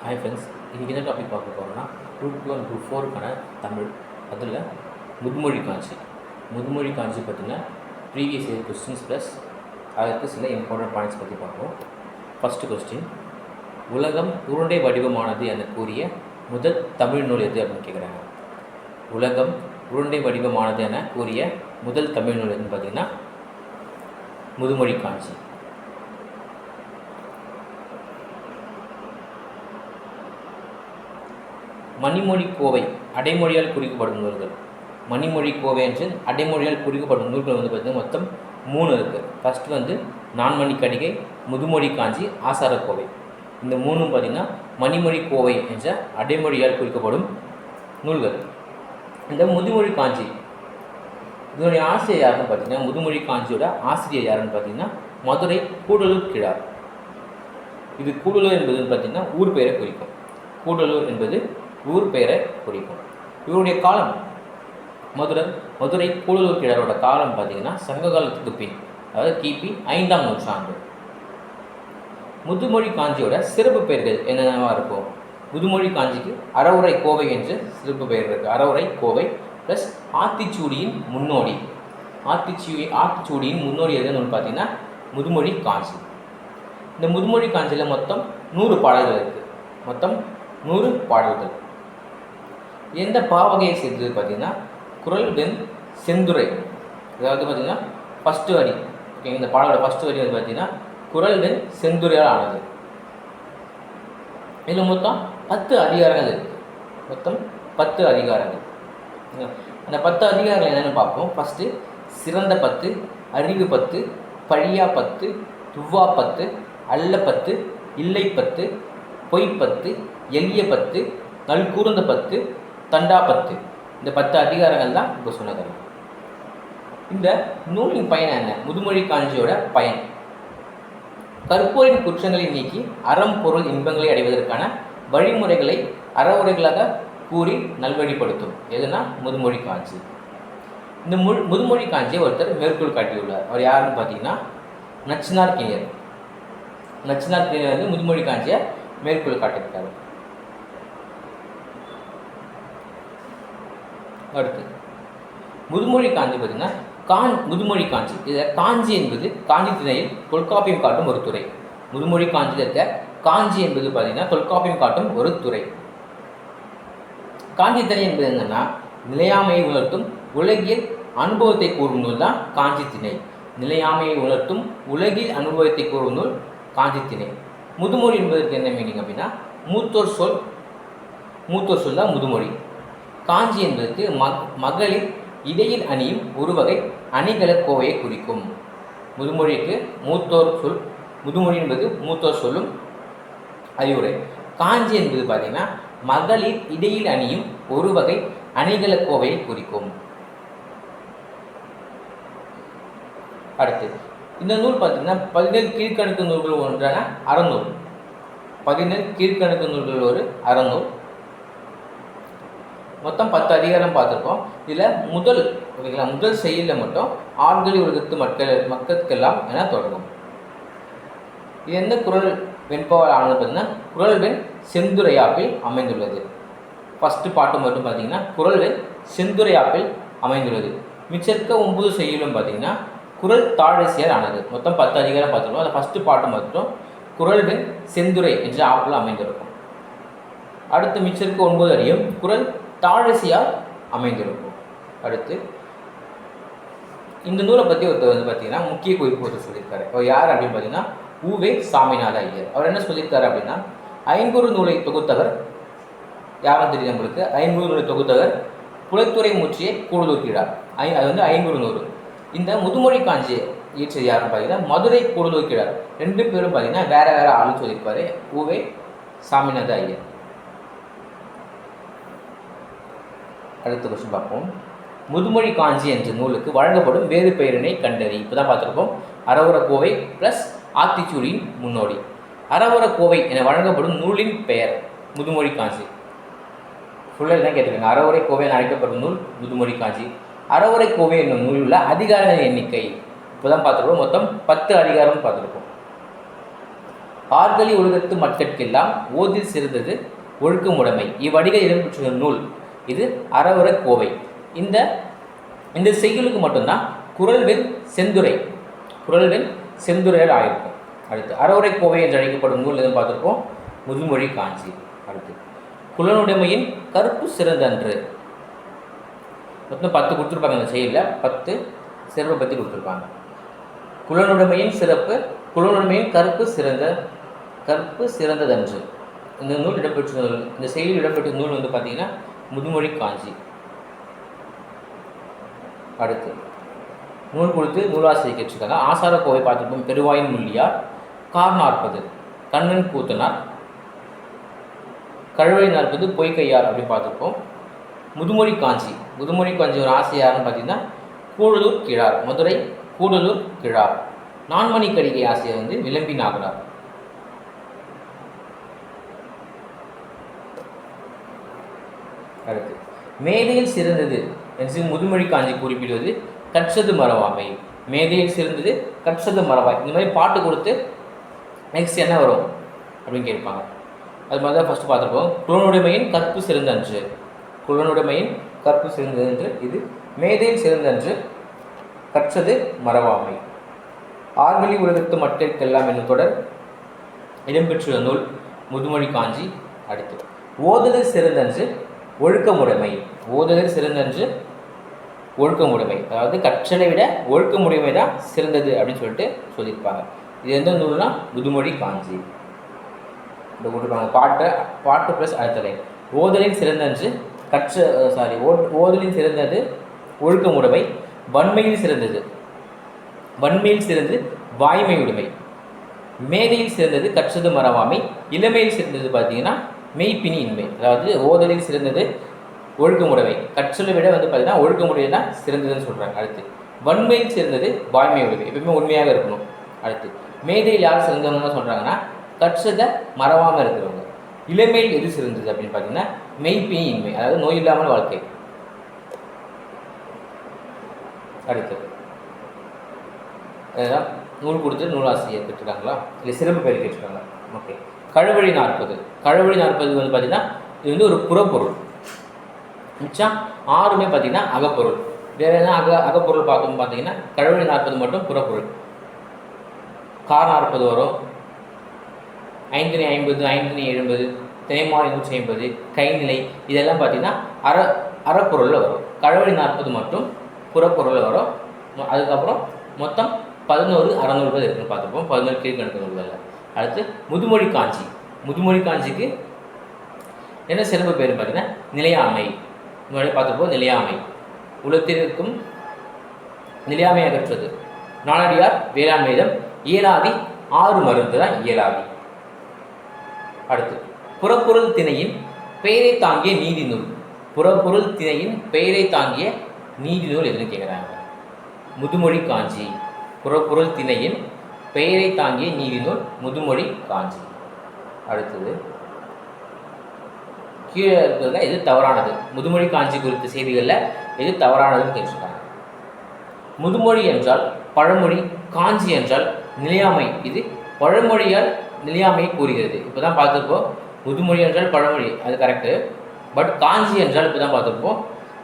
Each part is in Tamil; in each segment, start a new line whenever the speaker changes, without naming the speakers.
ஹாய் ஃப்ரெண்ட்ஸ், இன்றைக்கி என்ன டாபிக் பார்க்க போகிறோம்னா குரூப் 2 அண்ட் குரூப் 4க்கான தமிழ். அதில் முதுமொழி காஞ்சி பற்றின ப்ரீவியஸ் இயர் கொஸ்டின்ஸ் ப்ளஸ் அதற்கு சில இம்பார்ட்டன்ட் பாயிண்ட்ஸ் பற்றி பார்ப்போம். ஃபஸ்ட்டு கொஸ்டின், உலகம் உருண்டை வடிவமானது என கூறிய முதல் தமிழ் நூல் எது அப்படின்னு கேட்குறாங்க. உலகம் உருண்டை வடிவமானது என கூறிய முதல் தமிழ் நூல் எதுன்னு பார்த்தீங்கன்னா முதுமொழி காஞ்சி. மணிமொழி கோவை அடைமொழியால் குறிக்கப்படும் நூல்கள். மணிமொழி கோவை என்று அடைமொழியால் குறிக்கப்படும் நூல்கள் பார்த்திங்கன்னா மொத்தம் 3 இருக்குது. ஃபஸ்ட்டு நான்மணி கடிகை, முதுமொழி காஞ்சி, ஆசாரக்கோவை. இந்த 3 பார்த்திங்கன்னா மணிமொழி கோவை என்ற அடைமொழியால் குறிக்கப்படும் நூல்கள். இந்த முதுமொழி காஞ்சி இதனுடைய ஆசிரியர் யாருன்னு பார்த்தீங்கன்னா, முதுமொழி காஞ்சியோட ஆசிரியர் யாருன்னு பார்த்தீங்கன்னா மதுரை கூடலூர் கிழார். இது கூடலூர் என்பதுன்னு பார்த்திங்கன்னா ஊர் பெயரை குறிக்கும். கூடலூர் என்பது ஊர் பெயரை குறிக்கும். இவருடைய காலம் மதுரை கூடலூர் கிழாரோட காலம் பார்த்திங்கன்னா சங்க காலத்துக்கு பின், அதாவது கிபி 5ஆம் நூற்றாண்டு. முதுமொழி காஞ்சியோட சிறப்பு பெயர்கள் என்னென்னவா இருக்கும்? முதுமொழி காஞ்சிக்கு அறவுரை கோவை என்று சிறப்பு பெயர் இருக்குது. அறவுரை கோவை ப்ளஸ் ஆத்திச்சூடியின் முன்னோடி. ஆத்திச்சூடியின் முன்னோடி எதுன்னு பார்த்தீங்கன்னா முதுமொழி காஞ்சி. இந்த முதுமொழி காஞ்சியில் மொத்தம் 100 பாடல்கள் இருக்குது. மொத்தம் 100 பாடல்கள். எந்த பாவகையை சேர்ந்தது பார்த்தீங்கன்னா குறள் வெண் செந்துரை. அதாவது பார்த்திங்கன்னா ஃபஸ்ட்டு வரி, ஓகே, இந்த பாடலோட ஃபஸ்ட்டு வரி பார்த்தீங்கன்னா குறள் வெண் செந்துரையால் ஆனது. இதில் மொத்தம் 10 அதிகாரங்கள் இருக்குது. மொத்தம் 10 அதிகாரங்கள். அந்த 10 அதிகாரங்கள் என்னென்னு பார்ப்போம். ஃபஸ்ட்டு சிறந்த 10, அறிவு 10, பழியா 10, துவ்வா 10, அல்ல 10, இல்லை 10, பொய் 10, எளிய 10, நல்கூர்ந்த 10, தண்டா 10. இந்த 10 அதிகாரங்கள் தான் இப்போ சொன்னது. இந்த நூலின் பயன் என்ன? முதுமொழி காஞ்சியோட பயன், கற்போரின் குற்றங்களை நீக்கி அறம் பொருள் இன்பங்களை அடைவதற்கான வழிமுறைகளை அறவுரைகளாக கூறி நல்வழிப்படுத்தும். எதுனா முதுமொழி காஞ்சி. இந்த முதுமொழி காஞ்சியை ஒருத்தர் மேற்கோள் காட்டியுள்ளார். அவர் யாருன்னு பார்த்தீங்கன்னா நச்சினார் கிணியர். நச்சினார் கிணியர் முதுமொழி காஞ்சியை மேற்கோள் காட்டியிருக்காரு. அடுத்து முதுமொழி காஞ்சி பார்த்தீங்கன்னா முதுமொழி காஞ்சி. இதில் காஞ்சி என்பது காஞ்சி திணையில் தொல்காப்பியம் காட்டும் ஒரு துறை. முதுமொழி காஞ்சியில் இருக்க காஞ்சி என்பது பார்த்தீங்கன்னா தொல்காப்பியம் காட்டும் ஒரு துறை. காஞ்சி திணை என்பது என்னன்னா நிலையாமையை உணர்த்தும் உலகியல் அனுபவத்தை கூறும் நூல் தான் காஞ்சி திணை. நிலையாமையை உணர்த்தும் உலகில் அனுபவத்தை கூறும் நூல் காஞ்சி திணை. முதுமொழி என்பதற்கு என்ன மீனிங் அப்படின்னா மூத்தோர் சொல் தான் முதுமொழி. காஞ்சி என்பதற்கு மகளிர் இடையில் அணியும் ஒரு வகை அணிகல கோவையை குறிக்கும். முதுமொழிக்கு மூத்தோர் சொல், முதுமொழி என்பது மூத்தோர் சொல்லும் அறிவுரை. காஞ்சி என்பது பார்த்தீங்கன்னா மகளிர் இடையில் அணியும் ஒரு வகை அணிகல கோவையை குறிக்கும். அடுத்து இந்த நூல் பார்த்தீங்கன்னா 17 கீழ்கணக்கு நூல்கள் ஒன்றான அறநூல். 17 கீழ்கணக்கு நூல்கள் ஒரு அறநூல். மொத்தம் 10 அதிகாரம் பார்த்துருக்கோம். இதில் முதல் செய்யுளில் மட்டும் ஆண்களி உலகத்து மக்களுக்கெல்லாம் என தொடங்கும். இது எந்த குறள் வெண்பாவால் ஆனது பார்த்தீங்கன்னா குறள் வெண் செந்துரையாப்பில் அமைந்துள்ளது. ஃபஸ்ட்டு பாட்டு மட்டும் பார்த்தீங்கன்னா குறள் வெண் செந்துரையாப்பில் அமைந்துள்ளது. மிச்சக்க 9 செய்யுளும் பார்த்தீங்கன்னா குறள் தாழசியால் ஆனது. மொத்தம் 10 அதிகாரம் பார்த்துருக்கோம். அதில் ஃபஸ்ட்டு பாட்டு மட்டும் குறள் வெண் செந்துரை என்ற ஆப்பில் அமைந்திருக்கும். அடுத்து மிச்சருக்கு 9 அடியும் குறள் தாழசியால் அமைந்திருக்கும். அடுத்து இந்த நூலை பற்றி ஒருத்தர் பார்த்தீங்கன்னா முக்கிய குறிப்பு ஒருத்தர் சொல்லியிருக்காரு. அவர் யார் அப்படின்னு பார்த்தீங்கன்னா உவே சாமிநாத ஐயர். அவர் என்ன சொல்லியிருக்காரு அப்படின்னா 500 நூலை தொகுத்தவர் யாரும் தெரியும் நம்மளுக்கு. 500 நூலை தொகுத்தவர் புலத்துறை மூச்சியை கூடலூர் கிழார். அது 500 நூறு. இந்த முதுமொழி காஞ்சியை இயற்றியது யாருன்னு பார்த்தீங்கன்னா மதுரை கூடலூர் கிழார். 2 பேரும் பார்த்தீங்கன்னா வேற ஆளுன்னு சொல்லியிருப்பாரு. உவே சாமிநாத ஐயர். அடுத்த கொஸ்டின் பார்ப்போம். முதுமொழி காஞ்சி என்ற நூலுக்கு வழங்கப்படும் வேறு பெயரினை கண்டறி. இப்போ தான் பார்த்துருப்போம். அறவுர கோவை ப்ளஸ் ஆத்திச்சூடியின் முன்னோடி. அறவுர கோவை என வழங்கப்படும் நூலின் பெயர் முதுமொழி காஞ்சி. ஃபுல்லாக தான் கேட்டிருக்காங்க. அறவுரை கோவை என அழைக்கப்படும் நூல் முதுமொழி காஞ்சி. அறவுரை கோவை என்னும் நூலில் உள்ள அதிகாரங்களின் எண்ணிக்கை இப்போ தான் பார்த்துருப்போம். மொத்தம் 10 அதிகாரம் பார்த்துருப்போம். ஆர்கலி ஒழுகத்து மக்கட்கெல்லாம் ஓதில் சிறந்தது ஒழுக்கமுடைமை. இவ்வடிகள் இடம்பெற்றுள்ள நூல் இது அறவுரை கோவை. இந்த இந்த செய்யுளுக்கு மட்டும்தான் குறள்வெண் செந்துரையர் ஆயிருக்கும். அடுத்து அறவுரை கோவை என்று அழைக்கப்படும் நூல் எதுவும் பார்த்துருப்போம், முதுமொழி காஞ்சி. அடுத்து குலனுடைமையின் கருப்பு சிறந்தன்று. மொத்தம் 10 கொடுத்துருப்பாங்க. இந்த செயலில் 10 சிறப்பை பற்றி கொடுத்துருப்பாங்க. குலனுடைமையின் சிறப்பு, குலனுடைமையின் கருப்பு சிறந்ததன்று. இந்த நூல் இடம்பெற்ற நூல், இந்த செயலில் இடம்பெற்ற நூல் வந்து பார்த்தீங்கன்னா முதுமொழி காஞ்சி. அடுத்து நூல் கொடுத்து நூலாசிரியர் கேட்டிருக்காங்க. ஆசார கோவை பார்த்துருப்போம், பெருவாயின் முள்ளியார், கார் 40 கண்ணன் கூத்தனார், கழுவழி 40 பொய்கையார் அப்படின்னு பார்த்துருப்போம். முதுமொழி காஞ்சி ஒரு ஆசிரியர்னு பார்த்தீங்கன்னா கூடலூர் கிழார், மதுரை கூடலூர் கிழார். நான்மணி கடிகை ஆசிரியர் வந்து விளம்பி நாகனார். அடுத்து மேதையில் சிறந்தது என்று முதுமொழி காஞ்சி குறிப்பிடுவது கற்றது மறவாமை. மேதையில் சிறந்தது கற்றது மறவாய். இந்த மாதிரி பாட்டு கொடுத்து நெக்ஸ்ட் என்ன வரும் அப்படின்னு கேட்பாங்க. அது மாதிரி தான் ஃபஸ்ட்டு பார்த்துருப்போம். குலனுடைமையின் கற்பு சிறந்தன்று, இது மேதையில் சிறந்தன்று கற்றது மறவாமை. ஆர்கலி உலகத்து மக்களுக்கெல்லாம் என்னும் தொடர் இடம்பெற்றுள்ள நூல் முதுமொழி காஞ்சி. அடுத்து ஓதுதல் சிறந்தன்று ஒழுக்கமுடைமை, அதாவது கற்றலை விட ஒழுக்கமுடைமை தான் சிறந்தது அப்படின்னு சொல்லிட்டு சொல்லியிருப்பாங்க. இது எந்த நூல்னா முதுமொழி காஞ்சி. இந்த கொடுத்துருப்பாங்க பாட்டு ப்ளஸ் அடுத்தலை. ஓதலின் சிறந்தது ஒழுக்கமுடைமை. வன்மையில் சிறந்தது வாய்மை உடைமை. மேதையில் சிறந்தது கற்றது மறவாமை. இளமையில் சிறந்தது பார்த்தீங்கன்னா மெய்ப்பினி இன்மை. அதாவது ஓதலில் சிறந்தது ஒழுக்கமுடைமை, கற்றலை விட வந்து பார்த்தீங்கன்னா ஒழுக்கமுடைமை தான் சிறந்ததுன்னு சொல்கிறாங்க. அடுத்து வன்மையில் சிறந்தது வாய்மை உடைமை, எப்பவுமே உண்மையாக இருக்கணும். அடுத்து மேதையில் யார் சிறந்தவங்க சொல்கிறாங்கன்னா கற்றதை மறவாமல் இருக்கிறவங்க. இளமையில் எது சிறந்தது அப்படின்னு பார்த்தீங்கன்னா மெய்ப்பினி இன்மை, அதாவது நோய் இல்லாமல் வாழ்க்கை. அடுத்து அதுதான் நூல் கொடுத்து நூலாசிரியர் கேட்டிருக்காங்களா, இல்லை சிறப்பு பேர் கேட்டிருக்காங்களா? ஓகே. கழுவழி 40 வந்து பார்த்தீங்கன்னா இது வந்து ஒரு புறப்பொருள். மிச்சம் 6மே பார்த்தீங்கன்னா அகப்பொருள். வேறு எதனா அகப்பொருள் பார்த்தோம்னு பார்த்தீங்கன்னா கழுவழி 40 மட்டும் புறப்பொருள். கார் 40 வரும், 5 50 5 70 தினைமாறி 150 கைநிலை இதெல்லாம் பார்த்தீங்கன்னா அறப்பொருளில் வரும். கழுவழி 40 மட்டும் புறப்பொருளில் வரும். அதுக்கப்புறம் மொத்தம் 11 அறநூல்கள் இருக்குன்னு பார்த்துப்போம், 11 கீழ்கணக்கு நூல்களில். அடுத்து முதுமொழி காஞ்சிக்கு என்ன சிறப்பு பேர் பார்த்தீங்கன்னா நிலையாமை. முன்னாடி பார்த்துப்போம், நிலையாமை. உலகத்திற்கும் நிலையாமை அகற்றது. நாலடியார் வேளாண்மைதம். இயலாதி 6 மருந்து தான் இயலாதி. அடுத்து புறப்பொருள் திணையின் பெயரை தாங்கிய நீதி நூல். புறப்பொருள் திணையின் பெயரை தாங்கிய நீதி நூல் எதுன்னு கேட்குறாங்க. முதுமொழி காஞ்சி. புறப்பொருள் திணையின் பெயரை தாங்கிய நீதி நூல் முதுமொழி காஞ்சி. அடுத்தது கீழே இருக்கிறதுல எது தவறானது, முதுமொழி காஞ்சி குறித்த செய்திகளில் எது தவறானதுன்னு கேட்டிருக்காங்க. முதுமொழி என்றால் பழமொழி, காஞ்சி என்றால் நிலையாமை. இது பழமொழியால் நிலையாமையை கூறுகிறது. இப்போ தான் பார்த்துருப்போம். முதுமொழி என்றால் பழமொழி, அது கரெக்டு. பட் காஞ்சி என்றால் இப்போ தான் பார்த்துருப்போம்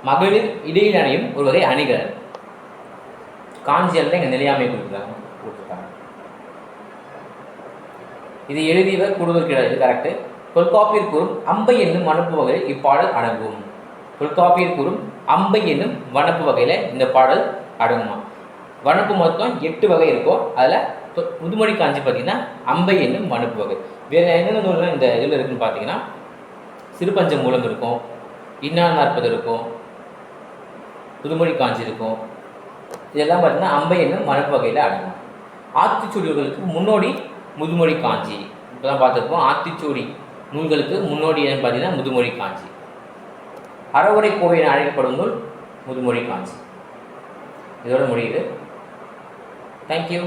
மகளிர் இடையில் அணியும் ஒரு வகை அணிகள். காஞ்சி என்றால் இங்கே நிலையாமை கொடுத்துருக்காங்க. இது எழுதியவர் கூடுதல் கிடையாது, இது கரெக்டு. தொல்காப்பியர் கூறும் அம்பை என்னும் வனப்பு வகையில் இப்பாடல் அடங்கும். தொல்காப்பியர் கூறும் அம்பை என்னும் வனப்பு வகையில் இந்த பாடல் அடங்குமா. வனப்பு மொத்தம் 8 வகை இருக்கும். அதில் முதுமொழி காஞ்சி பார்த்தீங்கன்னா அம்பை என்னும் வனப்பு வகை. வேறு என்னென்ன நூல்கள் இந்த இதில் இருக்குன்னு பார்த்தீங்கன்னா சிறுபஞ்ச மூலம் இருக்கும், இன்னார் 40 இருக்கும், முதுமொழி காஞ்சி இருக்கும். இதெல்லாம் பார்த்தீங்கன்னா அம்பை என்னும் வனப்பு வகையில் அடங்கும். ஆத்திச்சூடிகளுக்கு முன்னோடி முதுமொழி காஞ்சி. இப்போ தான் பார்த்துருப்போம். ஆத்திச்சூடி நூல்களுக்கு முன்னோடி என்னன்னு பார்த்தீங்கன்னா முதுமொழி காஞ்சி. அறவுரை கோவை என அழைக்கப்படும் நூல் முதுமொழி காஞ்சி. இதோட முடியுது. தேங்க்யூ.